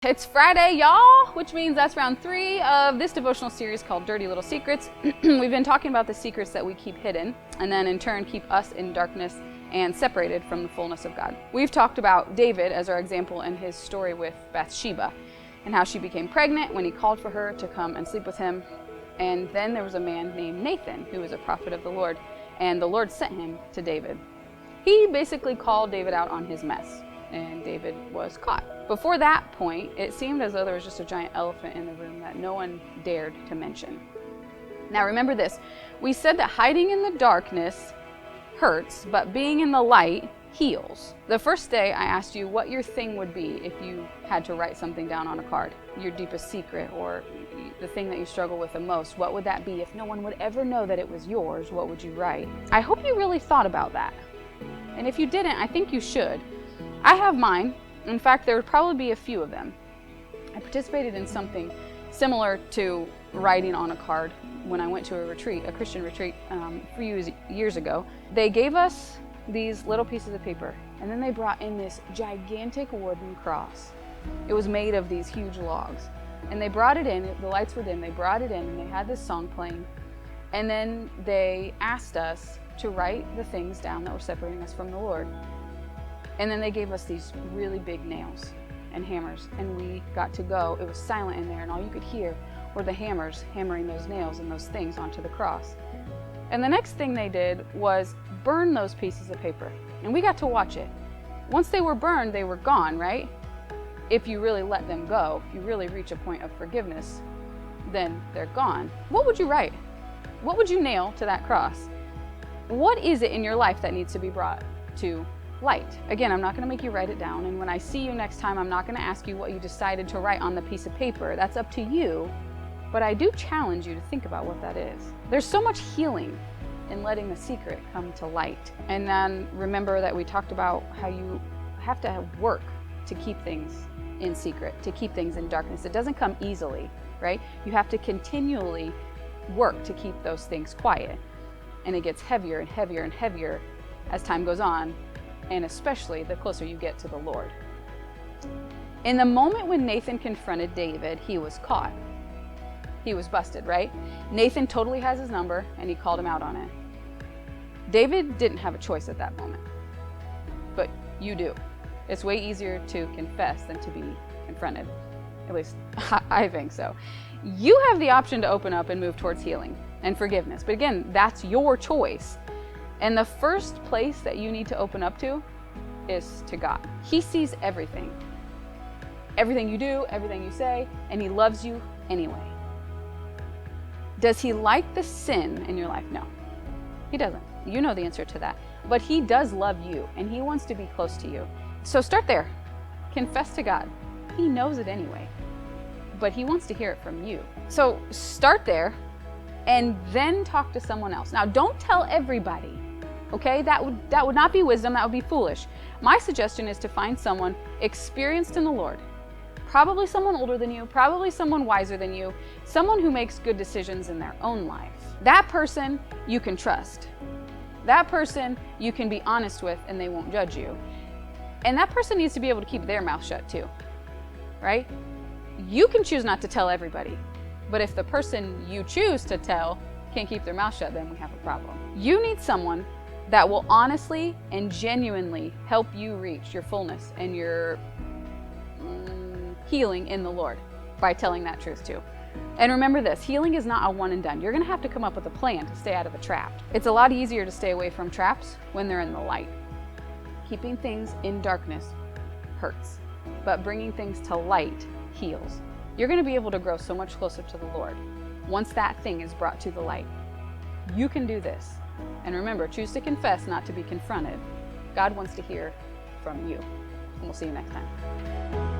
It's Friday, y'all, which means that's round 3 of this devotional series called Dirty Little Secrets. We've been talking about the secrets that we keep hidden and then in turn keep us in darkness and separated from the fullness of God. We've talked about David as our example in his story with Bathsheba and how she became pregnant when he called for her to come and sleep with him. And then there was a man named Nathan who was a prophet of the Lord, and the Lord sent him to David. He basically called David out on his mess, and David was caught. Before that point, it seemed as though there was just a giant elephant in the room that no one dared to mention. Now remember this, we said that hiding in the darkness hurts, but being in the light heals. The first day I asked you what your thing would be if you had to write something down on a card, your deepest secret or the thing that you struggle with the most. What would that be? If no one would ever know that it was yours, what would you write? I hope you really thought about that. And if you didn't, I think you should. I have mine. In fact, there would probably be a few of them. I participated in something similar to writing on a card when I went to a retreat, a Christian retreat, a few years ago. They gave us these little pieces of paper, and then they brought in this gigantic wooden cross. It was made of these huge logs. And they brought it in, the lights were dim, they brought it in, and they had this song playing. And then they asked us to write the things down that were separating us from the Lord. And then they gave us these really big nails and hammers, and we got to go. It was silent in there, and all you could hear were the hammers hammering those nails and those things onto the cross. And the next thing they did was burn those pieces of paper, and we got to watch it. Once they were burned, they were gone, right? If you really let them go, if you really reach a point of forgiveness, then they're gone. What would you write? What would you nail to that cross? What is it in your life that needs to be brought to light? Again, I'm not going to make you write it down, and when I see you next time, I'm not going to ask you what you decided to write on the piece of paper. That's up to you, but I do challenge you to think about what that is. There's so much healing in letting the secret come to light. And then remember that we talked about how you have to work to keep things in secret, to keep things in darkness. It doesn't come easily, right? You have to continually work to keep those things quiet. And it gets heavier and heavier and heavier as time goes on, and especially the closer you get to the Lord. In the moment when Nathan confronted David, he was caught. He was busted, right? Nathan totally has his number, and he called him out on it. David didn't have a choice at that moment, but you do. It's way easier to confess than to be confronted. At least I think so. You have the option to open up and move towards healing and forgiveness, but again, that's your choice. And the first place that you need to open up to is to God. He sees everything. Everything you do, everything you say, and He loves you anyway. Does He like the sin in your life? No, He doesn't. You know the answer to that. But He does love you, and He wants to be close to you. So start there. Confess to God. He knows it anyway, but He wants to hear it from you. So start there, and then talk to someone else. Now, don't tell everybody. Okay, that would not be wisdom, that would be foolish. My suggestion is to find someone experienced in the Lord, probably someone older than you, probably someone wiser than you, someone who makes good decisions in their own life. That person you can trust. That person you can be honest with and they won't judge you. And that person needs to be able to keep their mouth shut too, right? You can choose not to tell everybody, but if the person you choose to tell can't keep their mouth shut, then we have a problem. You need someone that will honestly and genuinely help you reach your fullness and your healing in the Lord by telling that truth too. And remember this, healing is not a one and done. You're gonna have to come up with a plan to stay out of the trap. It's a lot easier to stay away from traps when they're in the light. Keeping things in darkness hurts, but bringing things to light heals. You're gonna be able to grow so much closer to the Lord once that thing is brought to the light. You can do this. And remember, choose to confess, not to be confronted. God wants to hear from you. And we'll see you next time.